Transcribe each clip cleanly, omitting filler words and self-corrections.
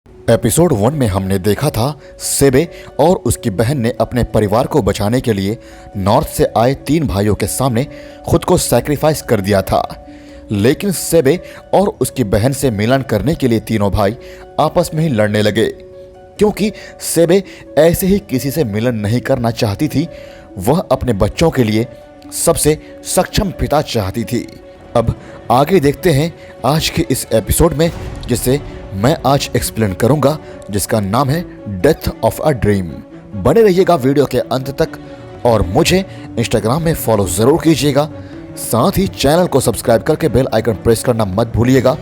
Episode 1 में हमने देखा था सेबे और उसकी बहन ने अपने परिवार को बचाने के लिए नॉर्थ से आए 3 भाइयों के सामने खुद को सैक्रिफाइस कर दिया था। लेकिन सेबे और उसकी बहन से मिलन करने के लिए तीनों भाई आपस में ही लड़ने लगे, क्योंकि सेबे ऐसे ही किसी से मिलन नहीं करना चाहती थी। वह अपने बच्चों के लिए सबसे सक्षम पिता चाहती थी। अब आगे देखते हैं आज के इस एपिसोड में, जिसे मैं आज एक्सप्लेन करूंगा, जिसका नाम है डेथ ऑफ अ ड्रीम। बने रहिएगा वीडियो के अंत तक और मुझे इंस्टाग्राम में फॉलो जरूर कीजिएगा। साथ ही चैनल को सब्सक्राइब करके बेल आइकन प्रेस करना मत भूलिएगा,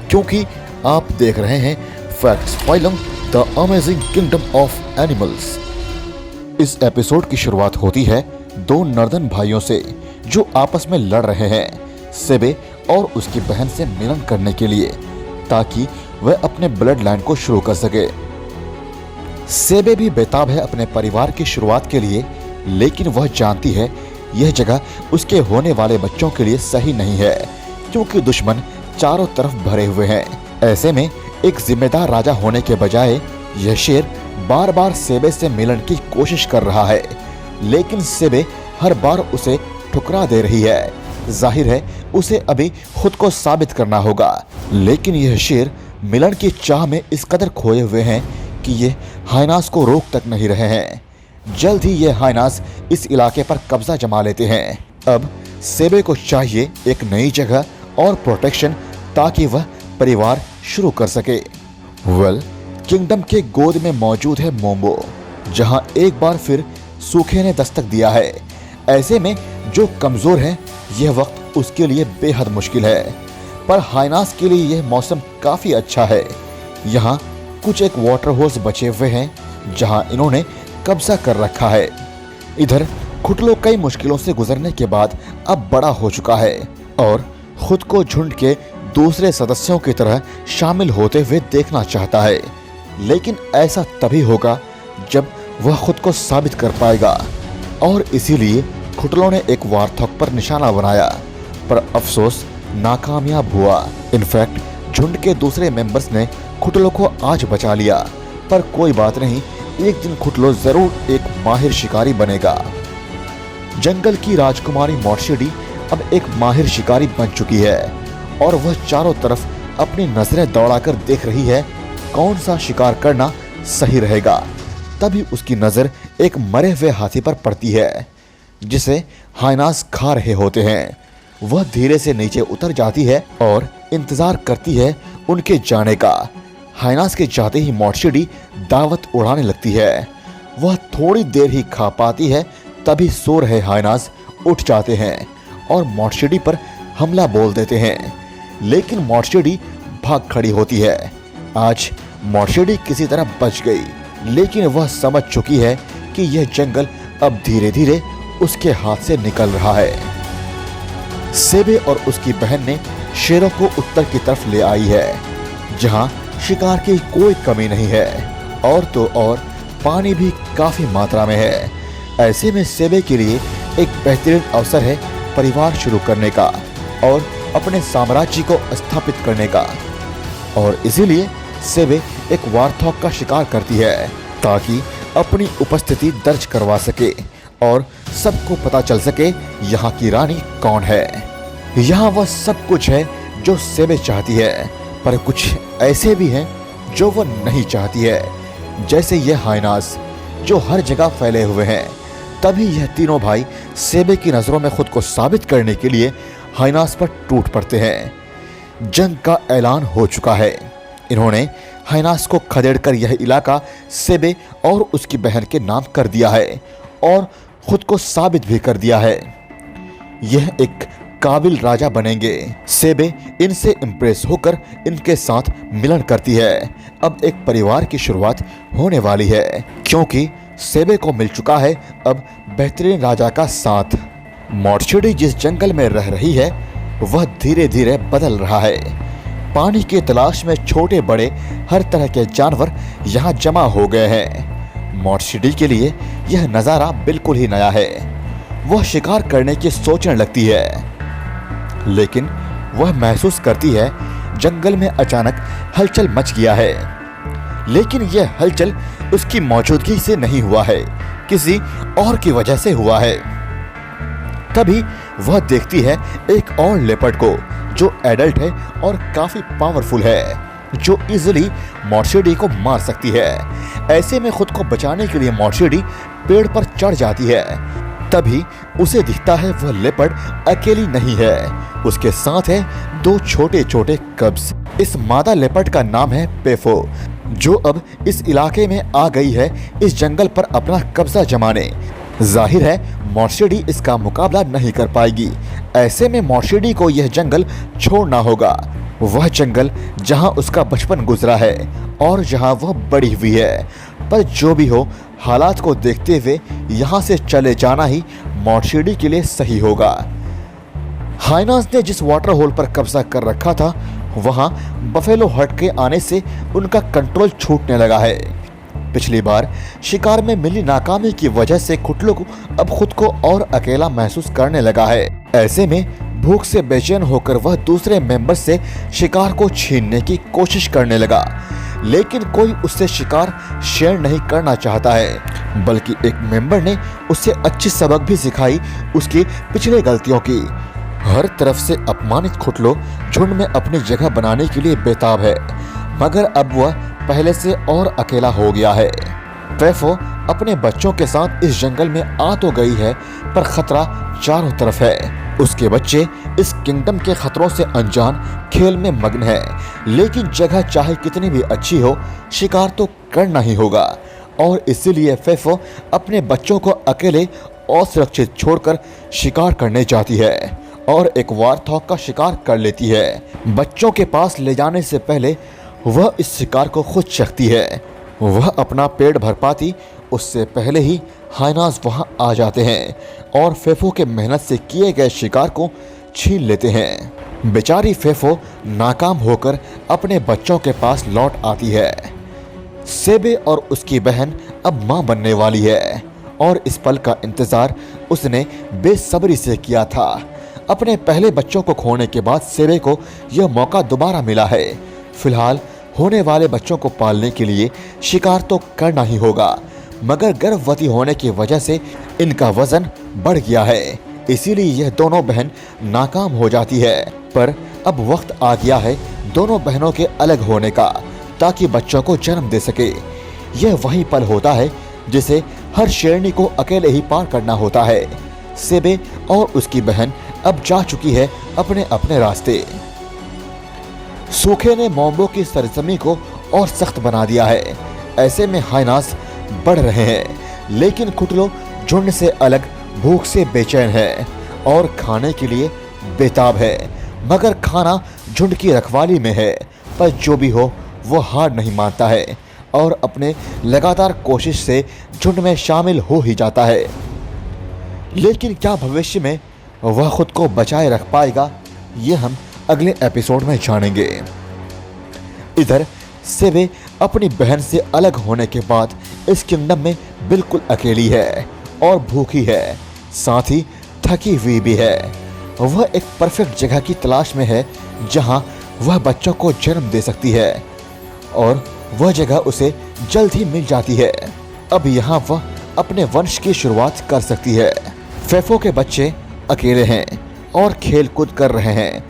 क्योंकि आप देख रहे हैं facts phylum the amazing kingdom of animals. इस एपिसोड की शुरुआत होती है 2 नर्दन भाइयों से जो आपस में लड़ रहे हैं, सेबे और उसकी बहन से मिलन करने के लिए, ताकि वह अपने ब्लड लाइन को शुरू कर सके। सेबे भी बेताब है अपने परिवार की शुरुआत के लिए, लेकिन वह जानती है यह जगह उसके होने वाले बच्चों के लिए सही नहीं है, क्योंकि दुश्मन चारों तरफ भरे हुए हैं। ऐसे में एक जिम्मेदार राजा होने के बजाय यह शेर बार बार सेबे से मिलन की कोशिश कर रहा है, लेकिन सेबे हर बार उसे ठुकरा दे रही है। जाहिर है उसे अभी खुद को साबित करना होगा, लेकिन यह शेर मिलन की चाह में इस कदर खोए हुए हैं कि ये हाइनास को रोक तक नहीं रहे हैं। जल्द ही ये हाइनास इस इलाके पर कब्जा जमा लेते हैं। अब सेबे को चाहिए एक नई जगह और प्रोटेक्शन, ताकि वह परिवार शुरू कर सके। किंगडम के गोद में मौजूद है मोम्बो, जहां एक बार फिर सूखे ने दस्तक दिया है। ऐसे में जो कमजोर है, यह वक्त उसके लिए बेहद मुश्किल है, पर हाइनास के लिए यह मौसम काफी अच्छा है। यहाँ कुछ एक वाटर होल्स बचे हुए हैं, जहाँ इन्होंने कब्जा कर रखा है। इधर खुटलो कई मुश्किलों से गुजरने के बाद अब बड़ा हो चुका है और खुद को झुंड के दूसरे सदस्यों की तरह शामिल होते हुए देखना चाहता है, लेकिन ऐसा तभी होगा जब वह खुद को साबित कर पाएगा। और इसीलिए खुटलो ने एक वार्थॉग पर निशाना बनाया, पर अफसोस नाकामयाब हुआ। इनफैक्ट झुंड के दूसरे मेंबर्स ने खुटलो को आज बचा लिया, पर कोई बात नहीं, एक दिन खुटलो जरूर एक माहिर शिकारी बनेगा। जंगल की राजकुमारी मॉर्शिडी अब एक माहिर शिकारी बन चुकी है और वह चारों तरफ अपनी नजरें दौड़ाकर देख रही है कौन सा शिकार करना सही रहेगा। तभी उसकी नजर एक मरे हुए हाथी पर पड़ती है, जिसे हाइनास खा रहे होते हैं। वह धीरे से नीचे उतर जाती है और इंतजार करती है उनके जाने का। हाइनास के जाते ही मॉर्शिडी दावत उड़ाने लगती है। वह थोड़ी देर ही खा पाती है, तभी सो रहे हाइनास उठ जाते हैं और मॉर्शिडी पर हमला बोल देते हैं। लेकिन मॉर्शिडी भाग खड़ी होती है। आज मॉर्शिडी किसी तरह बच गई, लेकिन वह समझ चुकी है कि यह जंगल अब धीरे धीरे उसके हाथ से निकल रहा है। सेबे और उसकी बहन ने शेरों को उत्तर की तरफ ले आई है, जहां शिकार की कोई कमी नहीं है और तो और पानी भी काफी मात्रा में है। ऐसे में सेबे के लिए एक बेहतरीन अवसर है परिवार शुरू करने का और अपने साम्राज्य को स्थापित करने का। और इसीलिए सेबे एक वार्थॉग का शिकार करती है, ताकि अपनी उपस्थिति दर्ज करवा सके और सबको पता चल सके यहाँ की रानी कौन है। यहाँ वह सब कुछ है जो सेबे चाहती है, पर कुछ ऐसे भी हैं जो वह नहीं चाहती है, जैसे ये हाइनास जो हर जगह फैले हुए हैं। तभी यह तीनों भाई सेबे की नजरों में खुद को साबित करने के लिए हाइनास पर टूट पड़ते हैं। जंग का ऐलान हो चुका है। इन्होंने हाइनास को खदेड़कर यह इलाका सेबे और उसकी बहन के नाम कर दिया है और खुद को साबित भी कर दिया है। यह एक काबिल राजा बनेंगे। सेबे इनसे इंप्रेस होकर इनके साथ मिलन करती है। अब एक परिवार की शुरुआत होने वाली है, क्योंकि सेबे को मिल चुका है अब बेहतरीन राजा का साथ। मॉर्शिडी जिस जंगल में रह रही है, वह धीरे धीरे बदल रहा है। पानी की तलाश में छोटे बड़े हर तरह के जानवर यहाँ जमा हो गए हैं। मॉर्शिडी के लिए यह नज़ारा बिल्कुल ही नया है। वह शिकार करने की सोचने लगती है, लेकिन वह महसूस करती है जंगल में अचानक हलचल मच गया है। लेकिन यह हलचल उसकी मौजूदगी से नहीं हुआ है, किसी और की वजह से हुआ है। तभी वह देखती है एक और लेपर्ड को जो एडल्ट है और काफी पावरफुल है, जो इजीली मॉर्शिडी को मार सकती है। ऐसे में खुद को बचाने के लिए मॉर्शिडी पेड़ पर चढ़ जाती है। तभी उसे दिखता है वह लेपर्ड अकेली नहीं है, उसके साथ है 2 छोटे छोटे कब्स। इस मादा लेपर्ड का नाम है पेफो, जो अब इस इलाके में आ गई है इस जंगल पर अपना कब्जा जमाने। जाहिर है मॉर्शिडी इसका मुकाबला नहीं कर पाएगी। ऐसे में मॉर्शिडी को यह जंगल छोड़ना होगा, वह जंगल जहां उसका बचपन गुजरा है और जहां वह बड़ी हुई है। पर जो भी हो, हालात को देखते हुए यहां से चले जाना ही मॉर्शिडी के लिए सही होगा। हाइनास ने जिस वाटर होल पर कब्जा कर रखा था, वहां बफेलो हर्ट के आने से उनका कंट्रोल छूटने लगा है। पिछली बार शिकार में मिली नाकामी की वजह से खुटलो अब खुद को और अकेला महसूस करने लगा है। ऐसे में भूख से बेचैन होकर वह दूसरे मेंबर से शिकार को छीनने की कोशिश करने लगा, लेकिन कोई उससे शिकार शेयर नहीं करना चाहता है। बल्कि एक मेंबर ने उससे अच्छी सबक भी सिखाई उसकी पिछले गलतियों की। हर तरफ से अपमानित खुटलो झुंड में अपनी जगह बनाने के लिए बेताब है, मगर अब वह पहले से और अकेला हो गया है। पेफो अपने बच्चों के साथ इस जंगल में आ तो गई है, पर खतरा चारों तरफ है। उसके बच्चे इस किंगडम के खतरों से अनजान खेल में मग्न है, लेकिन जगह चाहे कितनी भी अच्छी हो, शिकार तो करना ही होगा। और इसीलिए फेफो अपने बच्चों को अकेले और सुरक्षित छोड़कर शिकार करने जाती है और एक वारथॉग का शिकार कर लेती है। बच्चों के पास ले जाने से पहले वह इस शिकार को खुद चखती है। वह अपना पेट भर पाती उससे पहले ही हाइनास वहां आ जाते हैं और फेफो के मेहनत से किए गए शिकार को छीन लेते हैं। बेचारी फेफो नाकाम होकर अपने बच्चों के पास लौट आती है। सेबे और उसकी बहन अब मां बनने वाली है और इस पल का इंतजार उसने बेसब्री से किया था। अपने पहले बच्चों को खोने के बाद सेबे को यह मौका दोबारा मिला है। फिलहाल होने वाले बच्चों को पालने के लिए शिकार तो करना ही होगा, मगर गर्भवती होने की वजह से इनका वजन बढ़ गया है, इसीलिए यह दोनों बहन नाकाम हो जाती है। पर अब वक्त आ गया है दोनों बहनों के अलग होने का, ताकि बच्चों को जन्म दे सके। यह वही पल होता है जिसे हर शेरनी को अकेले ही पार करना होता है। सेबे और उसकी बहन अब जा चुकी है अपने अपने रास्ते। सूखे ने मोम्बो की सरजमी को और सख्त बना दिया है। ऐसे में हाइनास बढ़ रहे हैं, लेकिन खुटलो झुंड से अलग भूख से बेचैन है और खाने के लिए बेताब है। मगर खाना झुंड की रखवाली में है, पर जो भी हो वो हार नहीं मानता है और अपने लगातार कोशिश से झुंड में शामिल हो ही जाता है। लेकिन क्या भविष्य में वह खुद को बचाए रख पाएगा, ये हम अगले एपिसोड में जानेंगे। इधर सेबे अपनी बहन से अलग होने के बाद इस किंगडम में बिल्कुल अकेली है और भूखी है, साथ ही थकी हुई भी है। वह एक परफेक्ट जगह की तलाश में है जहां वह बच्चों को जन्म दे सकती है और वह जगह उसे जल्द ही मिल जाती है। अब यहाँ वह अपने वंश की शुरुआत कर सकती है। फेफो के बच्चे अकेले हैं और खेल कूद कर रहे हैं।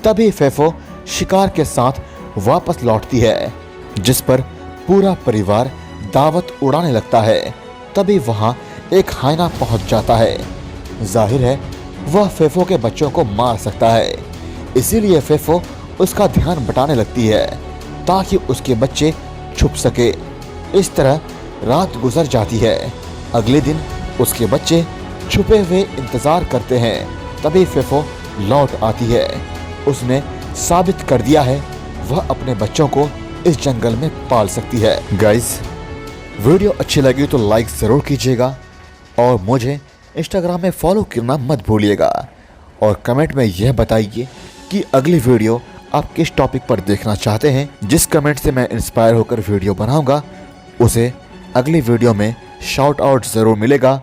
तभी फेफो शिकार के साथ वापस लौटती है, जिस पर पूरा परिवार दावत उड़ाने लगता है। तभी वहां एक हाइना पहुंच जाता है। जाहिर है वह फेफो के बच्चों को मार सकता है, इसीलिए फेफो उसका ध्यान बटाने लगती है ताकि उसके बच्चे छुप सके। इस तरह रात गुजर जाती है। अगले दिन उसके बच्चे छुपे हुए इंतजार करते हैं। तभी फेफो लौट आती है। उसने साबित कर दिया है वह अपने बच्चों को इस जंगल में पाल सकती है। गाइस, वीडियो अच्छी लगी तो लाइक ज़रूर कीजिएगा और मुझे इंस्टाग्राम में फॉलो करना मत भूलिएगा और कमेंट में यह बताइए कि अगली वीडियो आप किस टॉपिक पर देखना चाहते हैं। जिस कमेंट से मैं इंस्पायर होकर वीडियो बनाऊंगा उसे अगली वीडियो में शाउट आउट ज़रूर मिलेगा।